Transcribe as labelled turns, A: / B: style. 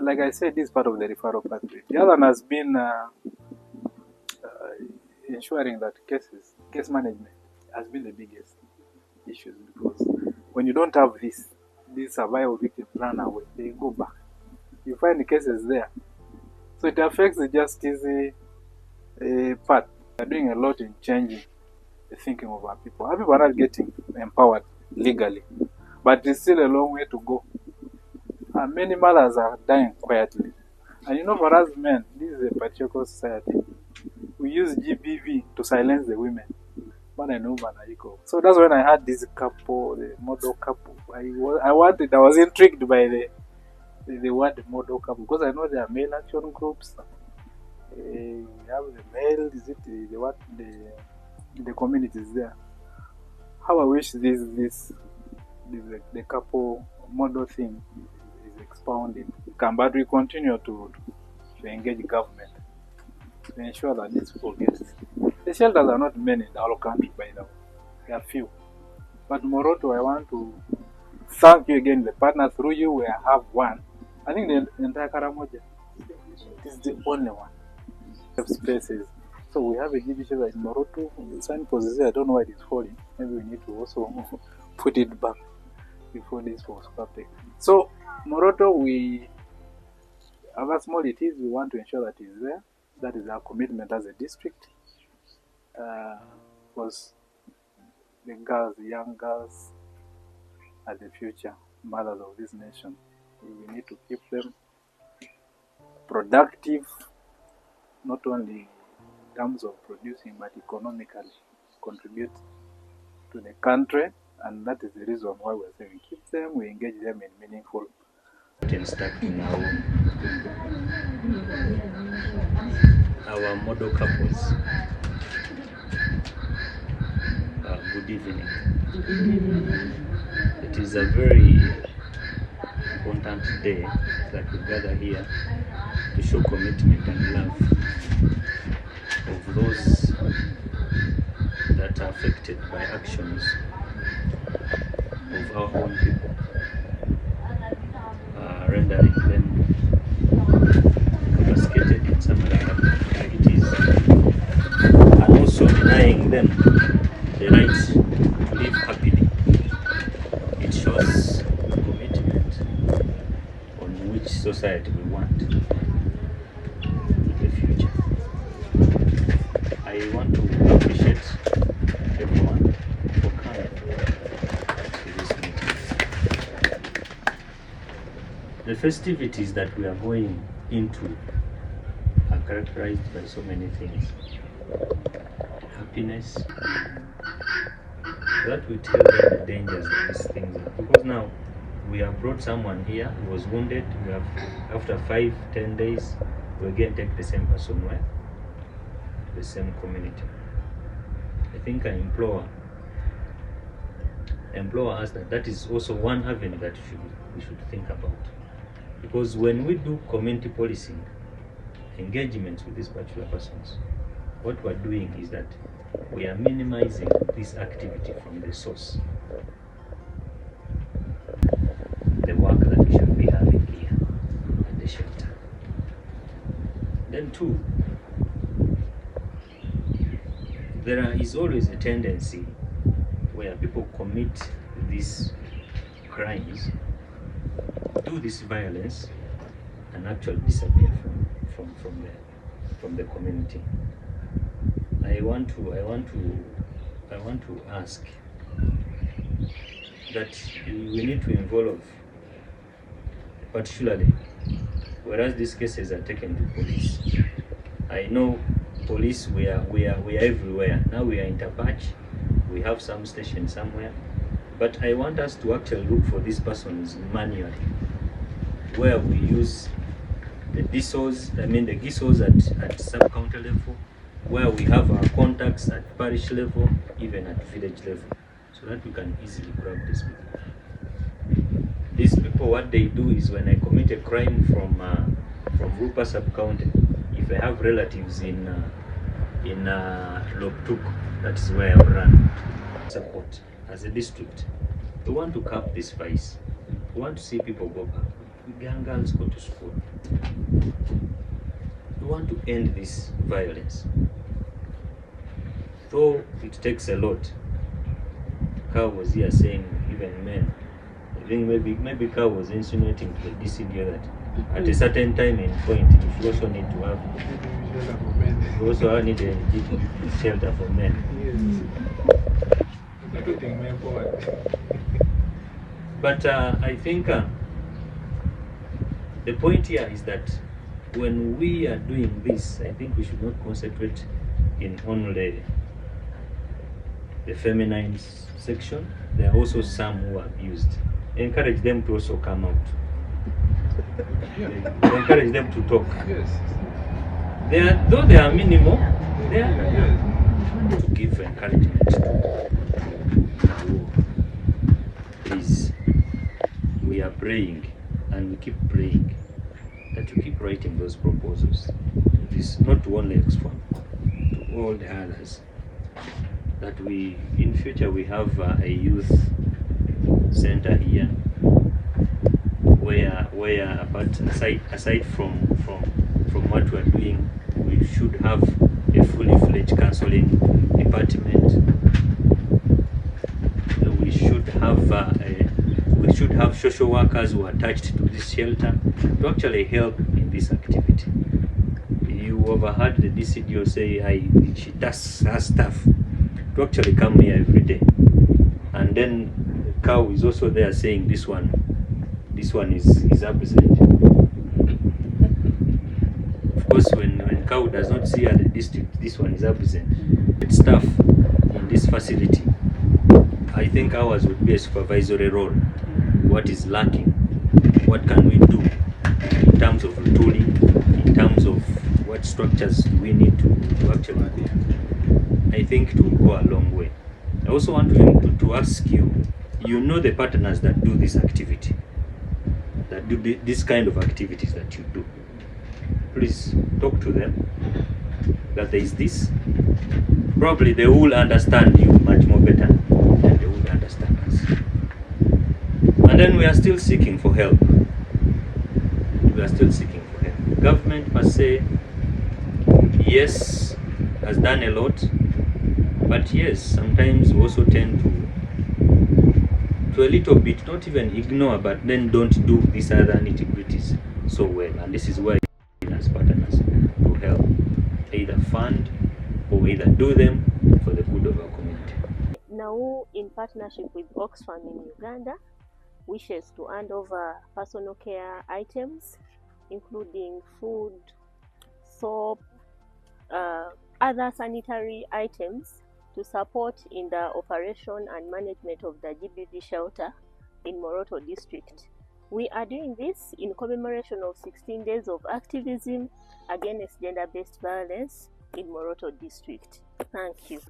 A: like I said, this is part of the referral pathway. The other one has been ensuring that case management has been the biggest issues, because when you don't have this survival victim plan away, they go back. You find the cases there, so it affects the justice part. We are doing a lot in changing the thinking of our people. Our people are not getting empowered legally, but it's still a long way to go. And many mothers are dying quietly. And for us men, this is a patriarchal society. We use GBV to silence the women. So that's when I had this couple, the model couple. I was intrigued by the word model couple, because I know there are male action groups. We have the male, the communities there. How I wish the couple model thing is expounded. But we continue to engage government to ensure that these people get it. The shelters are not many in the whole country, by the way. There are few. But Moroto, I want to thank you again, the partner. Through you, we have one. I think the entire Karamoja is the only one. Spaces. So we have a GB shelter in Moroto. The signpost is there. I don't know why it is falling. Maybe we need to also put it back before this was perfect. So Moroto, we have a small it is. We want to ensure that it is there. That is our commitment as a district. Because the young girls are the future mothers of this nation. We need to keep them productive, not only in terms of producing, but economically contribute to the country. And that is the reason why we're saying we keep them, we engage them in meaningful.
B: Our model couples. Good evening. It is a very important day that we gather here to show commitment and love of those that are affected by actions of our own people, rendering them capacitated in some other activities, and also denying them the right to live happily. It shows commitment on which society we want in the future. I want to appreciate everyone for coming to this meeting. The festivities that we are going into are characterized by so many things. Happiness, that we tell them the dangers that these things are. Because now we have brought someone here who was wounded. We have, after 5-10 days, we again take the same person where? The same community. I think I implore us that is also one avenue that we should think about. Because when we do community policing, engagements with these particular persons, what we're doing is that we are minimizing this activity from the source. The work that we should be having here at the shelter. Then two, there is always a tendency where people commit these crimes, do this violence, and actually disappear from the community. I want to ask that we need to involve, particularly whereas these cases are taken to police. I know police, we are everywhere. Now we are in Tapach, we have some station somewhere, but I want us to actually look for these persons manually, where we use the GISOs at sub-county level, where we have our contacts at parish level, even at village level, so that we can easily grab these people. These people, what they do is, when I commit a crime from Rupa sub-county, if I have relatives in Loptuk, that is where I run support as a district. We want to cap this vice. We want to see people go back. Young girls go to school. We want to end this violence. Though it takes a lot. Carl was here saying even men. I think maybe Carl was insinuating to the DCDO that at a certain time and point you also need to have you also need a shelter for men. But I think the point here is that when we are doing this, I think we should not concentrate in only the feminine section. There are also some who are abused. Encourage them to also come out. Encourage them to talk. Though they are minimal, they are to give encouragement. Please, we are praying and we keep praying that you keep writing those proposals. This not to only Oxfam, to all the others. That we, in future, we have a youth center here, where aside from what we are doing, we should have a fully fledged counseling department. We should have social workers who are attached to this shelter to actually help in this activity. You overheard the DCDO say she tasks her staff to actually come here every day, and then Cow is also there saying this one is absent. Of course, when Cow does not see at the district, this one is absent. It's staff in this facility. I think ours would be a supervisory role. What is lacking? What can we do in terms of retooling? In terms of what structures do we need to actually do? I think it will go a long way. I also want to ask you, you know the partners that do this activity, that do this kind of activities that you do. Please talk to them that there is this. Probably they will understand you much more better than they will understand us. And then we are still seeking for help. We are still seeking for help. Government must say, yes, has done a lot, but yes, sometimes we also tend to a little bit, not even ignore, but then don't do these other nitty-gritties so well. And this is why as partners to help either fund or either do them for the good of our community.
C: Nawou, in partnership with Oxfam in Uganda, wishes to hand over personal care items, including food, soap, other sanitary items to support in the operation and management of the GBV shelter in Moroto district. We are doing this in commemoration of 16 days of activism against gender-based violence in Moroto district. Thank you.